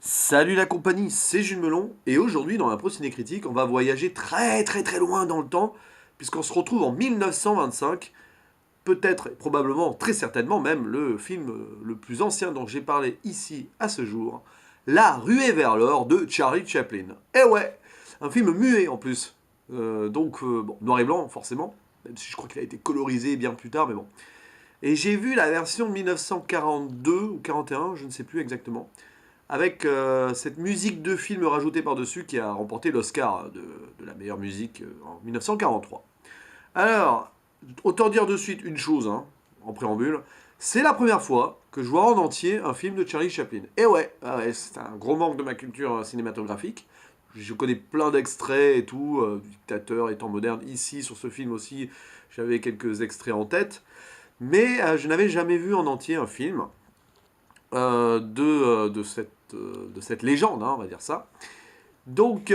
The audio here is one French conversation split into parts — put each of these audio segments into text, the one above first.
Salut la compagnie, c'est Jules Melon, et aujourd'hui dans la Pro Ciné Critique, on va voyager très très très loin dans le temps, puisqu'on se retrouve en 1925, peut-être, et probablement, très certainement même, le film le plus ancien dont j'ai parlé ici à ce jour, La Ruée vers l'or de Charlie Chaplin. Eh ouais, un film muet en plus, bon, noir et blanc forcément, même si je crois qu'il a été colorisé bien plus tard, mais bon. Et j'ai vu la version 1942 ou 41, je ne sais plus exactement, avec cette musique de film rajoutée par-dessus qui a remporté l'Oscar de la meilleure musique en 1943. Alors, autant dire de suite une chose, hein, en préambule, c'est la première fois que je vois en entier un film de Charlie Chaplin. Et ouais, c'est un gros manque de ma culture cinématographique. Je connais plein d'extraits et tout, du dictateur et temps moderne. Ici, sur ce film aussi, j'avais quelques extraits en tête. Mais je n'avais jamais vu en entier un film de cette légende, hein, on va dire ça. Donc,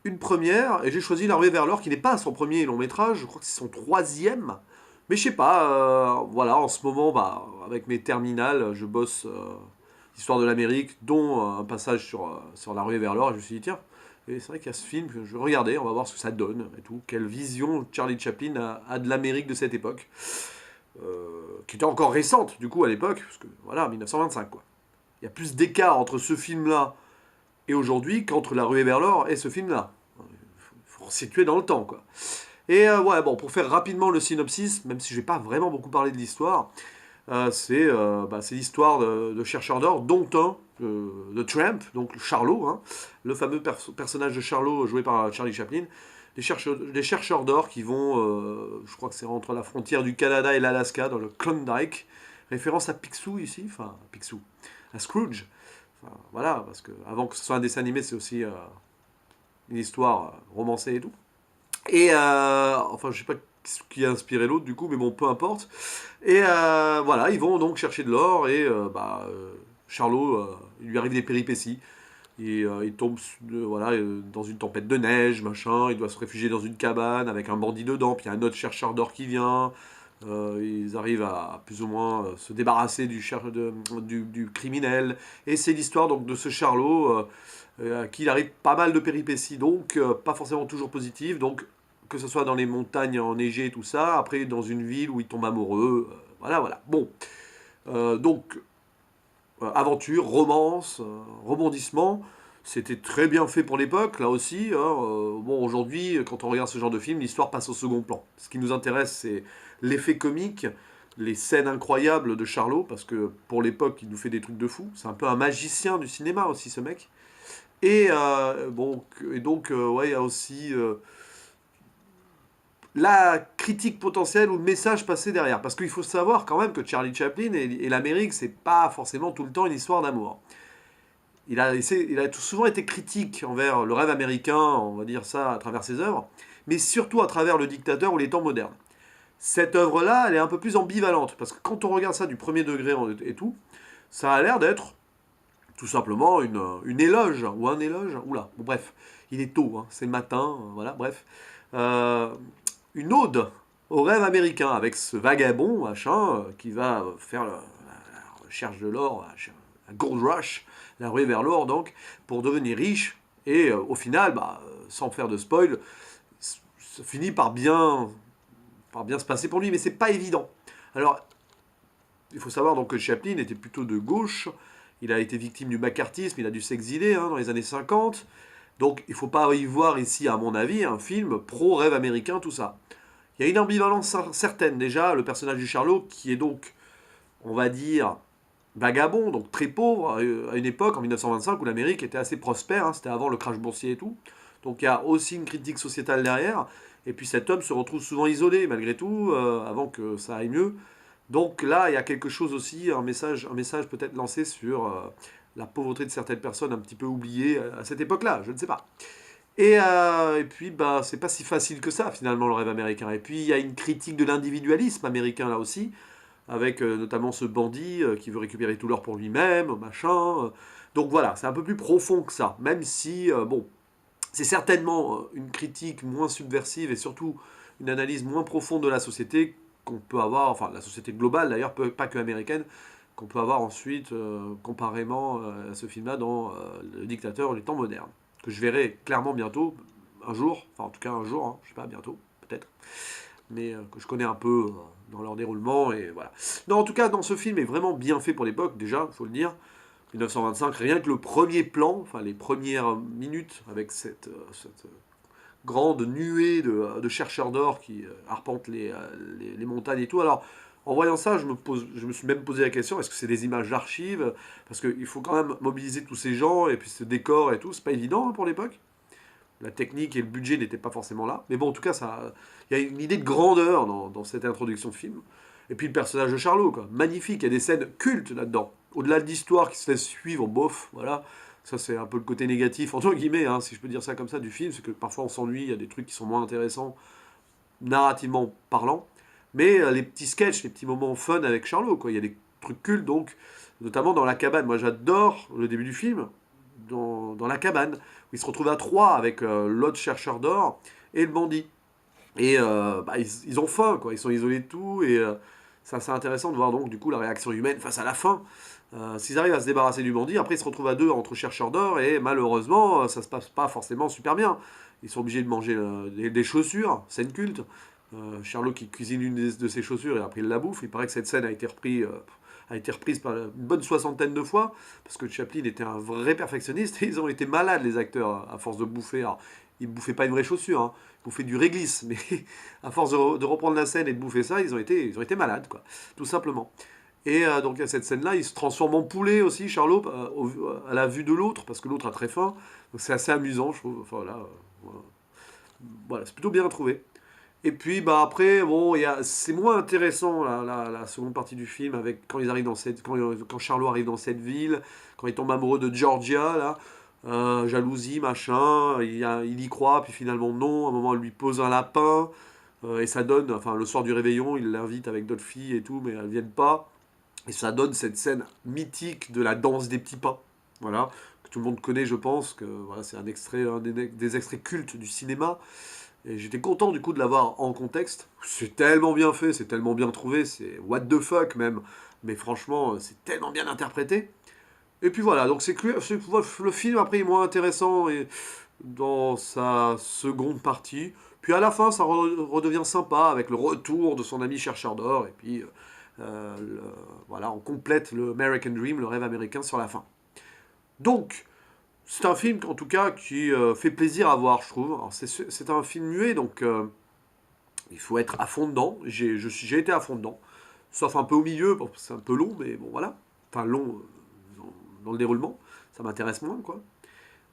une première, et j'ai choisi La Ruée vers l'or, qui n'est pas son premier long métrage, je crois que c'est son troisième. Mais je sais pas, voilà, en ce moment, bah, avec mes terminales, je bosse Histoire de l'Amérique, dont un passage sur La Ruée vers l'or, et je me suis dit, tiens, et c'est vrai qu'il y a ce film que je regardais, on va voir ce que ça donne, et tout, quelle vision Charlie Chaplin a de l'Amérique de cette époque, qui était encore récente, du coup, à l'époque, parce que, voilà, 1925, quoi. Il y a plus d'écart entre ce film-là et aujourd'hui qu'entre La Ruée vers l'or et ce film-là. Il faut situer dans le temps, quoi. Et ouais, bon, pour faire rapidement le synopsis, même si je vais pas vraiment beaucoup parler de l'histoire, c'est l'histoire de chercheurs d'or, dont un, de Tramp, donc Charlot, hein, le fameux personnage de Charlot joué par Charlie Chaplin, des chercheurs d'or qui vont, je crois que c'est entre la frontière du Canada et l'Alaska, dans le Klondike, référence à Picsou ici, enfin, à Picsou, à Scrooge. Enfin, voilà, parce que avant que ce soit un dessin animé, c'est aussi une histoire romancée et tout. Et enfin, je sais pas ce qui a inspiré l'autre du coup, mais bon, peu importe. Et voilà, ils vont donc chercher de l'or et Charlot, il lui arrive des péripéties. Et il tombe voilà, dans une tempête de neige, machin. Il doit se réfugier dans une cabane avec un bandit dedans. Puis il y a un autre chercheur d'or qui vient. Ils arrivent à plus ou moins se débarrasser du criminel. Et c'est l'histoire donc de ce Charlot à qui il arrive pas mal de péripéties, donc pas forcément toujours positives. Donc que ce soit dans les montagnes enneigées et tout ça, après dans une ville où il tombe amoureux. Voilà, voilà. Bon, donc aventure, romance, rebondissement. C'était très bien fait pour l'époque, là aussi, hein. Bon, aujourd'hui, quand on regarde ce genre de film, l'histoire passe au second plan. Ce qui nous intéresse, c'est l'effet comique, les scènes incroyables de Charlot, parce que pour l'époque, il nous fait des trucs de fou. C'est un peu un magicien du cinéma aussi, ce mec. Et ouais, il y a aussi la critique potentielle ou le message passé derrière. Parce qu'il faut savoir quand même que Charlie Chaplin et l'Amérique, c'est pas forcément tout le temps une histoire d'amour. Il a souvent été critique envers le rêve américain, on va dire ça, à travers ses œuvres, mais surtout à travers le dictateur ou les temps modernes. Cette œuvre-là, elle est un peu plus ambivalente, parce que quand on regarde ça du premier degré et tout, ça a l'air d'être tout simplement une éloge, ou un éloge, oula, bon, bref, il est tôt, hein, c'est le matin, voilà, bref. Euh, une ode au rêve américain, avec ce vagabond, machin, qui va faire la recherche de l'or, la gold rush, la ruée vers l'or, donc, pour devenir riche, et au final, bah, sans faire de spoil, ça finit par bien se passer pour lui, mais c'est pas évident. Alors, il faut savoir donc que Chaplin était plutôt de gauche, il a été victime du macartisme, il a dû s'exiler hein, dans les années 50. Donc il ne faut pas y voir ici, à mon avis, un film pro-rêve américain, tout ça. Il y a une ambivalence certaine déjà, le personnage du Charlot, qui est donc, on va dire, vagabond, donc très pauvre, à une époque, en 1925, où l'Amérique était assez prospère, hein, c'était avant le crash boursier et tout. Donc il y a aussi une critique sociétale derrière. Et puis cet homme se retrouve souvent isolé, malgré tout, avant que ça aille mieux. Donc là, il y a quelque chose aussi, un message peut-être lancé sur la pauvreté de certaines personnes un petit peu oubliées à cette époque-là, je ne sais pas. Et puis, bah, c'est pas si facile que ça, finalement, le rêve américain. Et puis, il y a une critique de l'individualisme américain, là aussi, avec notamment ce bandit qui veut récupérer tout l'or pour lui-même, machin. Donc voilà, c'est un peu plus profond que ça, même si, bon, c'est certainement une critique moins subversive et surtout une analyse moins profonde de la société qu'on peut avoir, enfin la société globale d'ailleurs, pas que américaine, qu'on peut avoir ensuite, comparément à ce film-là, dans Le Dictateur du temps moderne, que je verrai clairement bientôt, un jour, enfin en tout cas un jour, hein, je sais pas, bientôt, peut-être, mais que je connais un peu dans leur déroulement, et voilà. Non, en tout cas, dans ce film est vraiment bien fait pour l'époque, déjà, faut le dire. 1925, rien que le premier plan, enfin les premières minutes, avec cette grande nuée de chercheurs d'or qui arpentent les montagnes et tout. Alors, en voyant ça, je me suis même posé la question, est-ce que c'est des images d'archives? Parce qu'il faut quand même mobiliser tous ces gens, et puis ce décor et tout, c'est pas évident hein, pour l'époque. La technique et le budget n'étaient pas forcément là. Mais bon, en tout cas, il y a une idée de grandeur dans cette introduction de film. Et puis le personnage de Charlot, quoi. Magnifique, il y a des scènes cultes là-dedans. Au-delà de l'histoire qui se laisse suivre, bof, voilà. Ça, c'est un peu le côté négatif, entre guillemets, hein, si je peux dire ça comme ça, du film. C'est que parfois on s'ennuie, il y a des trucs qui sont moins intéressants, narrativement parlant. Mais les petits sketchs, les petits moments fun avec Charlot, quoi. Il y a des trucs cultes, donc, notamment dans la cabane. Moi, j'adore le début du film, dans la cabane, où ils se retrouvent à trois avec l'autre chercheur d'or et le bandit. Et bah, ils ont faim, quoi. Ils sont isolés de tout. Et c'est assez intéressant de voir donc du coup la réaction humaine face à la faim. S'ils arrivent à se débarrasser du bandit, après ils se retrouvent à deux entre chercheurs d'or et malheureusement ça se passe pas forcément super bien. Ils sont obligés de manger des chaussures, scène culte. Charlot qui cuisine une de ses chaussures et après il la bouffe. Il paraît que cette scène a été reprise par une bonne soixantaine de fois parce que Chaplin était un vrai perfectionniste et ils ont été malades les acteurs à force de bouffer. Alors, ils bouffaient pas une vraie chaussure, hein. Ils bouffaient du réglisse, mais à force de reprendre la scène et de bouffer ça, ils ont été malades, quoi, tout simplement. Et donc à cette scène-là, il se transforme en poulet aussi, Charlot, à la vue de l'autre, parce que l'autre a très faim. Donc c'est assez amusant, je trouve. Enfin là, voilà, c'est plutôt bien trouvé. Et puis bah après, bon, c'est moins intéressant la seconde partie du film avec quand ils arrivent quand Charlot arrive dans cette ville, quand il tombe amoureux de Georgia là, jalousie machin, il y croit puis finalement non. À un moment, elle lui pose un lapin et ça donne, enfin le soir du réveillon, il l'invite avec d'autres filles et tout, mais elles viennent pas. Et ça donne cette scène mythique de la danse des petits pas. Voilà, que tout le monde connaît, je pense, que voilà, c'est un des extraits cultes du cinéma. Et j'étais content du coup de l'avoir en contexte. C'est tellement bien fait, c'est tellement bien trouvé, c'est what the fuck même. Mais franchement, c'est tellement bien interprété. Et puis voilà, donc le film après est moins intéressant et dans sa seconde partie. Puis à la fin, ça redevient sympa avec le retour de son ami chercheur d'or. Et puis voilà, on complète le American Dream, le rêve américain sur la fin. Donc, c'est un film en tout cas qui fait plaisir à voir, je trouve. Alors, c'est un film muet, donc il faut être à fond dedans. J'ai été à fond dedans. Sauf un peu au milieu, parce que c'est un peu long, mais bon voilà. Enfin long dans le déroulement. Ça m'intéresse moins, quoi.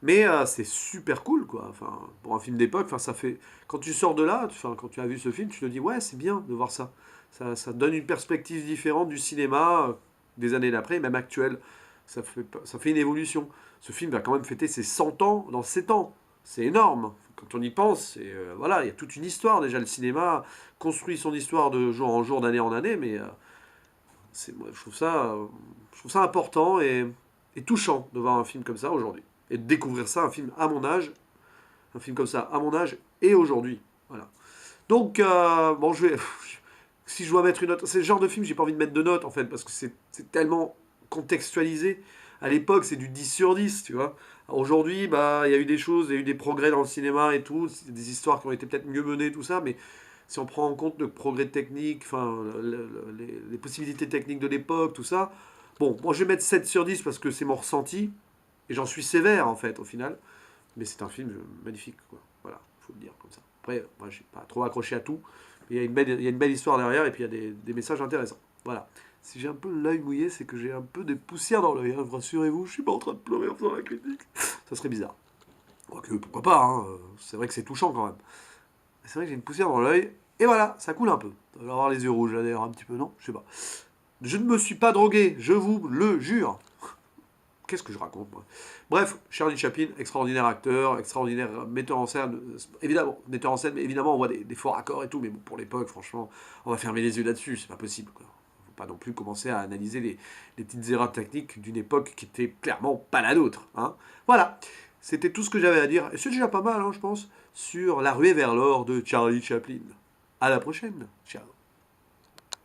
Mais c'est super cool, quoi. Enfin, pour un film d'époque, enfin, ça fait. Quand tu sors de là, enfin, quand tu as vu ce film, tu te dis, ouais, c'est bien de voir ça. Ça donne une perspective différente du cinéma des années d'après, même actuel. Ça fait une évolution. Ce film va quand même fêter ses 100 ans dans 7 ans. C'est énorme. Quand on y pense, voilà, il y a toute une histoire déjà. Le cinéma construit son histoire de jour en jour, d'année en année, mais moi, je trouve ça important et touchant de voir un film comme ça aujourd'hui. Et de découvrir ça, un film comme ça à mon âge et aujourd'hui. Voilà. Donc, bon, si je dois mettre une note, c'est le genre de film, j'ai pas envie de mettre de note en fait, parce que c'est tellement contextualisé. À l'époque, c'est du 10 sur 10, tu vois. Aujourd'hui, bah, il y a eu des choses, il y a eu des progrès dans le cinéma et tout, des histoires qui ont été peut-être mieux menées, tout ça, mais si on prend en compte le progrès technique, enfin, les possibilités techniques de l'époque, tout ça, bon, moi je vais mettre 7 sur 10 parce que c'est mon ressenti, et j'en suis sévère en fait, au final. Mais c'est un film magnifique, quoi. Voilà, faut le dire comme ça. Après, moi j'ai pas trop accroché à tout, mais il y a une belle histoire derrière, et puis il y a des messages intéressants. Voilà. Si j'ai un peu l'œil mouillé, c'est que j'ai un peu des poussières dans l'œil, hein. Rassurez-vous, je suis pas en train de pleurer en faisant la critique. Ça serait bizarre. Quoique, pourquoi pas, hein. C'est vrai que c'est touchant quand même. C'est vrai que j'ai une poussière dans l'œil, et voilà, ça coule un peu. Ça va avoir les yeux rouges là d'ailleurs, un petit peu, non? Je sais pas. Je ne me suis pas drogué, je vous le jure. Qu'est-ce que je raconte, moi? Bref, Charlie Chaplin, extraordinaire acteur, extraordinaire metteur en scène. Évidemment, metteur en scène, mais évidemment, on voit des forts accords et tout, mais bon, pour l'époque, franchement, on va fermer les yeux là-dessus, c'est pas possible, quoi. Faut pas non plus commencer à analyser les petites erreurs techniques d'une époque qui était clairement pas la nôtre, hein. Voilà, c'était tout ce que j'avais à dire, et c'est déjà pas mal, hein, je pense, sur La ruée vers l'or de Charlie Chaplin. À la prochaine, ciao.